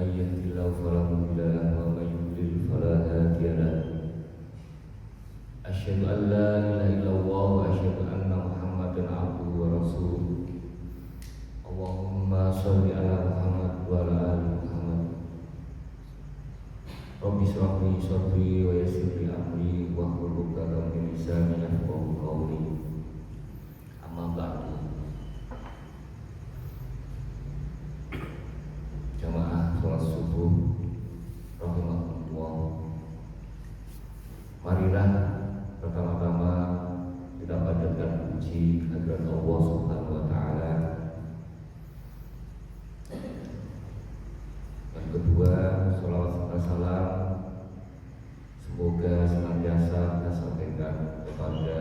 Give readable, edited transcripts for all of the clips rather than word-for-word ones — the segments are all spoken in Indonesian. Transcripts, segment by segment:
من يهد الله فلا مضل له ومن يضلل فلا هادي له أشهد أن لا إله إلا الله وأشهد أن محمدا عبده ورسوله اللهم صل على محمد وعلى آل محمد Rabbi shrah li sadri wa yassir li amri wahlul 'uqdatam min lisani yafqahu qawli. Amma ba'du. Jamaah salat subuh rahimakumullah. Marilah pertama-tama kita panjatkan puji kehadirat Allah Subhanahu wa taala. Yang kedua, sholawat serta salam semoga senantiasa kita sampaikan kepada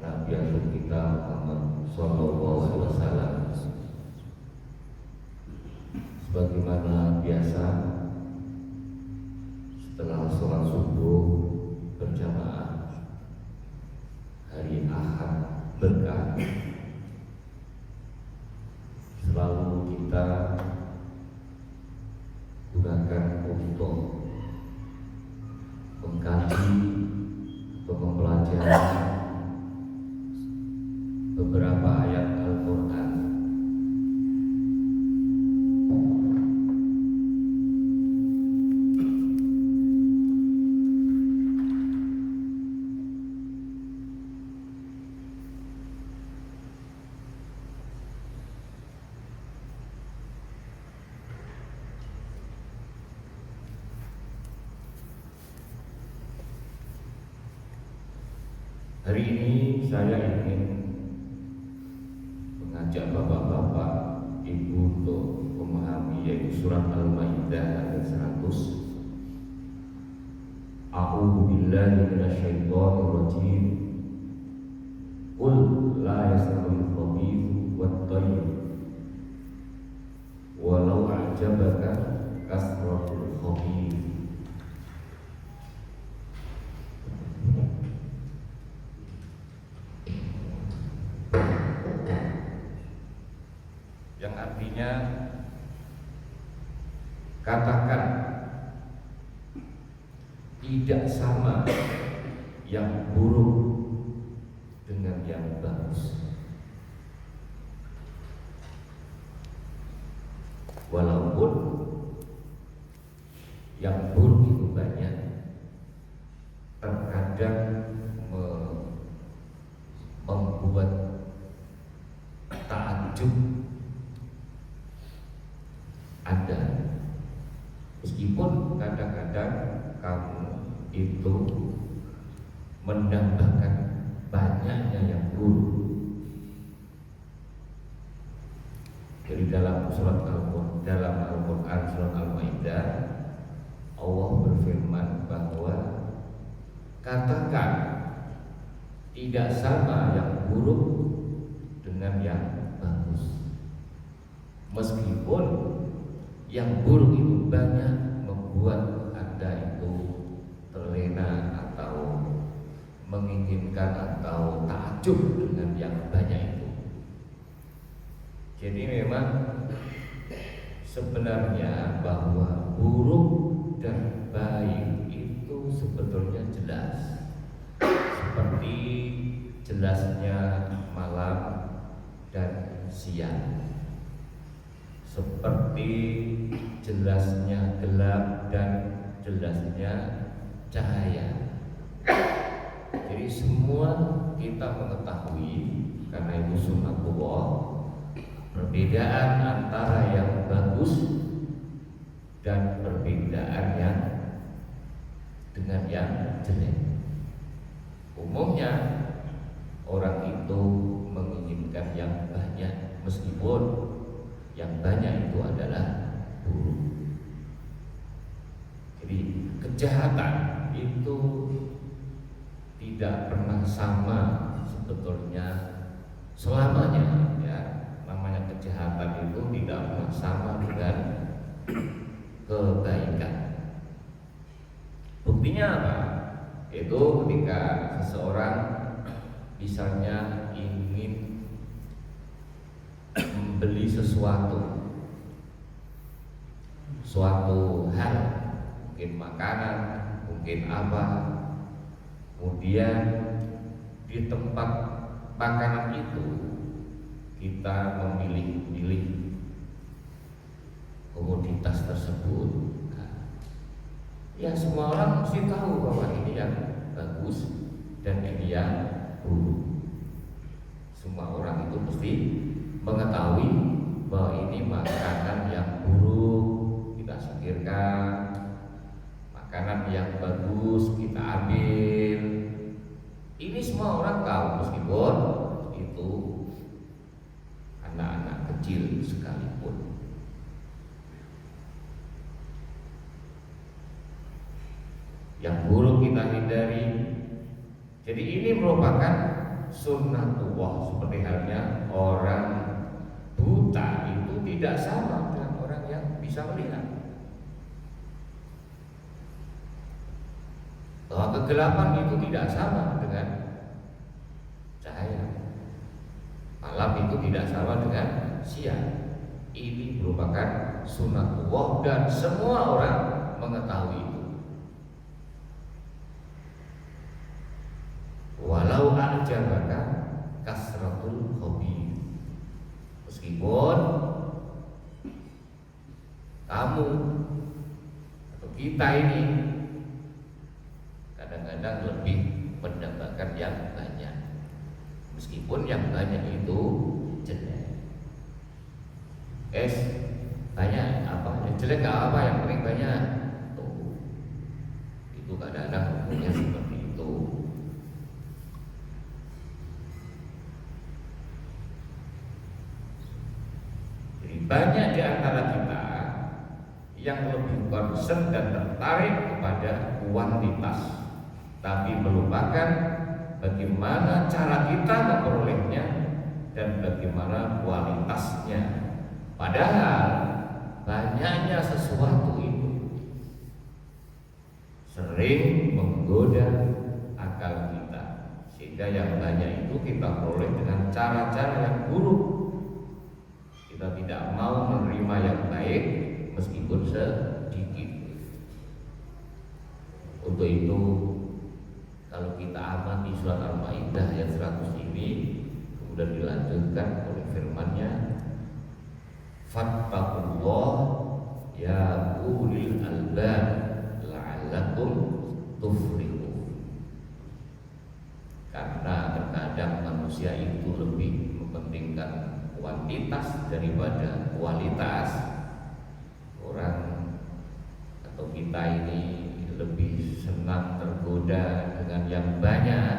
Nabi Agung kita Muhammad Sallallahu Alaihi Wasallam. Sebagaimana biasa, setelah sholat subuh berjamaah hari Ahad berkah, selalu kita gunakan untuk mengkaji atau mempelajari beberapa ayat Al-Quran. Hari ini saya ingin mengajak bapak-bapak, ibu untuk memahami yaitu surat Al-Maidah ayat 100. A'udzu billahi minasyaitonir rajim. Qul la yastawil khabithu wat thayyib walau a'jabaka kasratul khabith. Yang artinya katakan tidak sama yang buruk dengan yang bagus, walaupun yang buruk itu banyak, terkadang membuat takjub ada, meskipun kadang-kadang kamu itu menambahkan banyaknya yang buruk. Jadi dalam Al-Quran surat Al-Maidah, Allah berfirman bahwa katakan tidak sama yang buruk dengan yang bagus, meskipun yang buruk itu banyak membuat Anda itu terlena atau menginginkan atau takjub dengan yang banyak itu. Jadi memang sebenarnya bahwa buruk dan baik itu sebetulnya jelas, seperti jelasnya malam dan siang, seperti jelasnya gelap dan jelasnya cahaya. Jadi semua kita mengetahui, karena itu sunnatullah, perbedaan antara yang bagus dan perbedaan yang dengan yang jelek. Umumnya orang itu menginginkan yang banyak, meskipun yang banyak itu adalah buruk. Jadi kejahatan itu tidak pernah sama sebetulnya selamanya, ya. Namanya kejahatan itu tidak pernah sama dengan kebaikan. Buktinya apa? Itu ketika seseorang misalnya ingin membeli sesuatu, suatu hal, mungkin makanan, mungkin apa, kemudian di tempat makanan itu kita memilih-milih komoditas tersebut. Ya semua orang mesti tahu bahwa ini yang bagus dan ini yang buruk. Semua orang itu mesti mengetahui bahwa ini makanan yang buruk kita singkirkan, makanan yang bagus kita ambil. Ini semua orang tahu meskipun itu anak-anak kecil sekalipun. Yang buruk kita hindari. Jadi ini merupakan sunnatullah, seperti halnya orang buta itu tidak sama dengan orang yang bisa melihat. Bahwa kegelapan itu tidak sama dengan cahaya, malam itu tidak sama dengan siang. Ini merupakan sunnatullah dan semua orang mengetahui itu. Walau a'jabaka kasratul khabir, meskipun kamu atau kita ini kadang-kadang lebih mendapatkan yang banyak, meskipun yang banyak itu jelek. Banyak apa? Yang jelek gak apa, yang penting banyak. Tuh. Itu kadang-kadang hukumnya seperti itu. Jadi banyak di antara kita yang lebih concern dan tertarik kepada kuantitas, tapi melupakan bagaimana cara kita memperolehnya dan bagaimana kualitasnya. Padahal banyaknya sesuatu itu sering menggoda akal kita, sehingga yang banyak itu kita peroleh dengan cara-cara yang buruk. Kita tidak mau menerima yang baik meskipun sedikit. Untuk itu, kalau kita amati surat Al-Maidah ayat 100 ini, kemudian dilanjutkan oleh firman-Nya, fattaqullah ya ulil albab la'allakum tuflihun. Karena terkadang manusia itu lebih mementingkan kuantitas daripada kualitas. Orang atau kita ini lebih senang tergoda dengan yang banyak.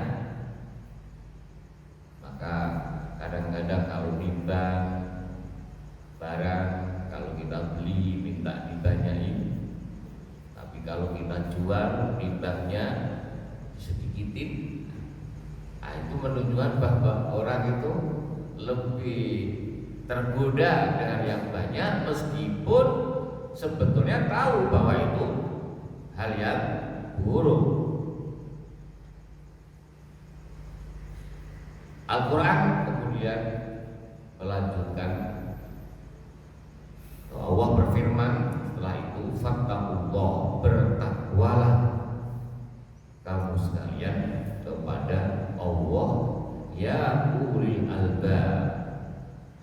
Maka kadang-kadang kalau nimbang barang, kalau kita beli minta dibanyain, tapi kalau kita jual nimbangnya sedikitin. Itu menunjukkan bahwa orang itu lebih tergoda dengan yang banyak, meskipun sebetulnya tahu bahwa itu hal yang buruk. Al-Quran kemudian melanjutkan, Allah berfirman setelah itu, fattaqullah, bertakwalah kamu sekalian kepada Allah ya ulil albab,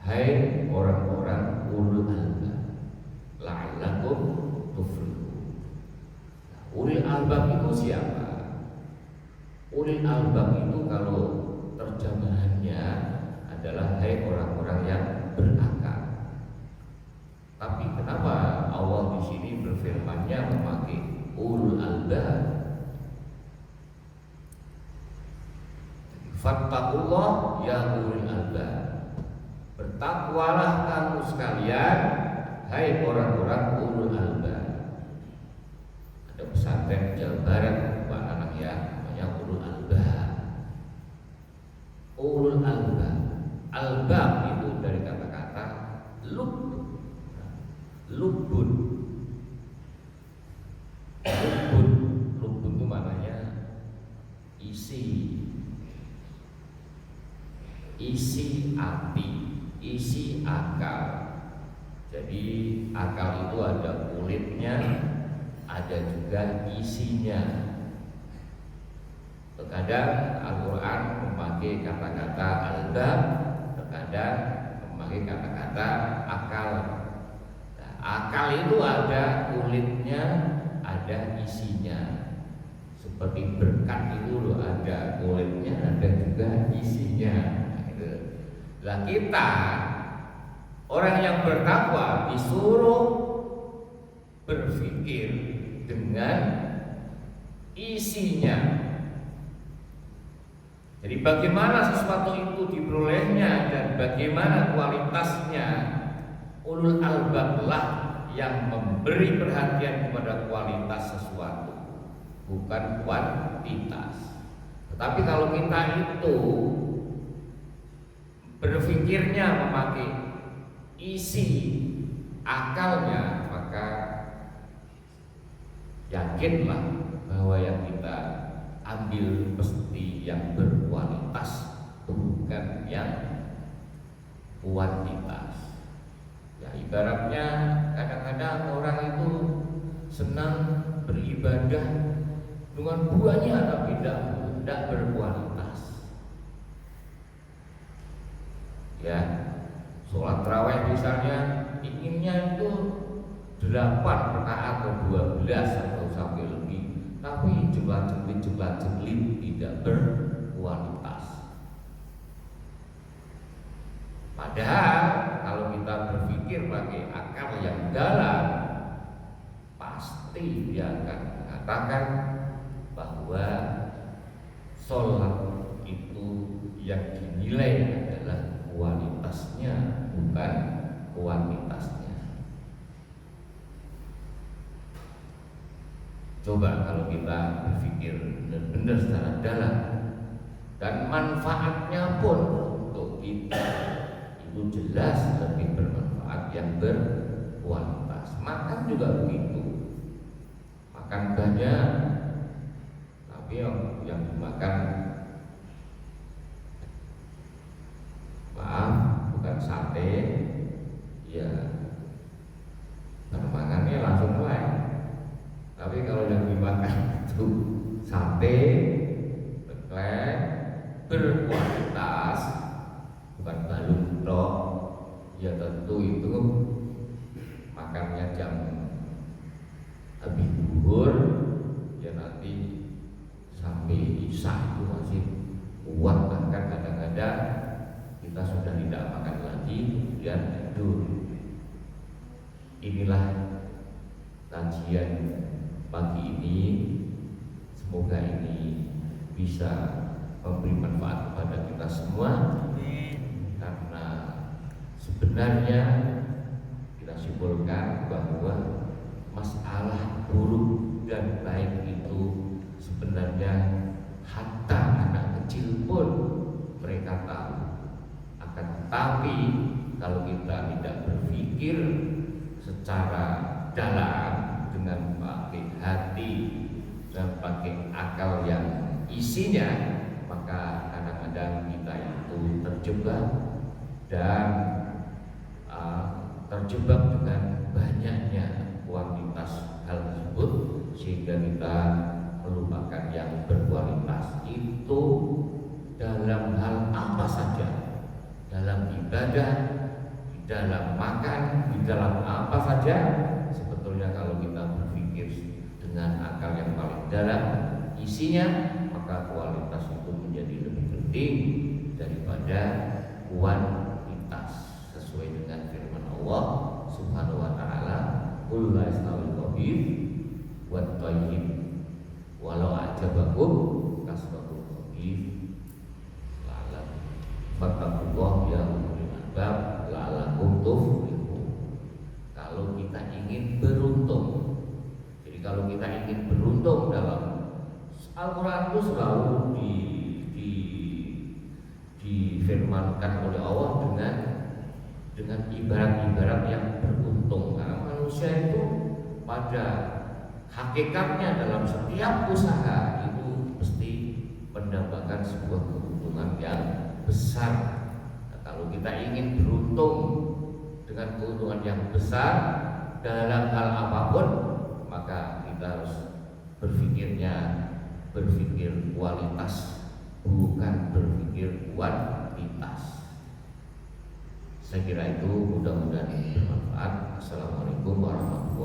hai orang-orang ulul albab, la'allakum tuflihun. Ulil albab itu siapa? Ulil albab itu kalau terjemahannya adalah hai orang-orang yang berakal. Tapi kenapa Allah di sini berfirman-Nya memakai ulul albab? Fattaqullah ya ulil albab, bertakwalah kamu sekalian hai orang-orang ulul albab. Ada pesantren Jawa Barat Pak Nanang ya, namanya ulul albab. Ulul albab, albab itu dari kata-kata lubun. Lubun itu maknanya isi hati, isi akal. Jadi akal itu ada kulitnya, ada juga isinya. Terkadang Al-Quran memakai kata-kata albab, terkadang memakai kata-kata akal. Nah, akal itu ada kulitnya, ada isinya. Seperti berkat itu loh, ada kulitnya, ada juga isinya. Nah, kita orang yang bertakwa disuruh berpikir dengan isinya. Jadi bagaimana sesuatu itu diperolehnya dan bagaimana kualitasnya, ulul albab lah yang memberi perhatian kepada kualitas sesuatu, bukan kuantitas. Tetapi kalau kita itu berpikirnya memakai isi akalnya, maka yakinlah bahwa yang kita ambil mesti yang berkualitas, bukan yang kuantitas. Ya ibaratnya kadang-kadang orang itu senang beribadah dengan buahnya tapi tidak berkualitas. Ya, sholat tarawih misalnya inginnya itu 8 rakaat atau 12 atau sampai lebih, tapi jumlah-jumlah tidak berkualitas. Padahal kalau kita berpikir pakai akal yang dalam, pasti dia akan mengatakan bahwa sholat itu yang dinilai adalah kualitasnya, bukan kuantitasnya. Coba kalau kita berpikir benar-benar secara dalam, dan manfaatnya pun untuk kita itu jelas lebih bermanfaat yang berkualitas. Makan juga begitu, makan banyak tapi yang dimakan, maaf, bukan sate, ya termakannya langsung mulai. Tapi kalau yang dimakan itu sate, beklek, berkualitas, bukan balung tok, ya tentu itu makannya jam habis zuhur, ya nanti sampai isya itu masih kuat. Bahkan kadang-kadang kita sudah tidak makan lagi, kemudian tidur. Inilah kajian pagi ini, semoga ini bisa memberi manfaat kepada kita semua. Karena sebenarnya kita simpulkan bahwa masalah buruk dan baik itu sebenarnya hatta anak kecil pun mereka tahu. Akan tetapi kalau kita tidak berpikir secara dalam dengan pakai hati dan pakai akal yang isinya, maka kadang-kadang kita itu terjebak dan terjebak dengan banyaknya kuantitas hal tersebut, sehingga kita melupakan yang berkualitas. Itu dalam hal apa saja, dalam ibadah, di dalam makan, di dalam apa saja. Sebetulnya kalau kita berpikir dengan akal yang paling dalam isinya, maka kualitas itu menjadi lebih penting daripada kuantitas, sesuai dengan firman Allah Subhanahu wa taala, qul la yastawil khabith wat thayyib walau ajabakum kasratul khabith la'alam fattaqullah ya ulil albab la'alakum tuflihun. Kalau kita ingin beruntung, jadi kalau kita ingin beruntung dalam Al-Quran itu selalu difirmankan oleh Allah dengan ibarat-ibarat yang beruntung. Karena manusia itu pada hakikatnya dalam setiap usaha itu mesti mendapatkan sebuah keuntungan yang besar. Nah, kalau kita ingin beruntung dengan keuntungan yang besar dalam hal apapun, maka kita harus berpikir kualitas, bukan berpikir kuantitas. Saya kira itu mudah-mudahan bermanfaat. Assalamualaikum warahmatullahi wabarakatuh.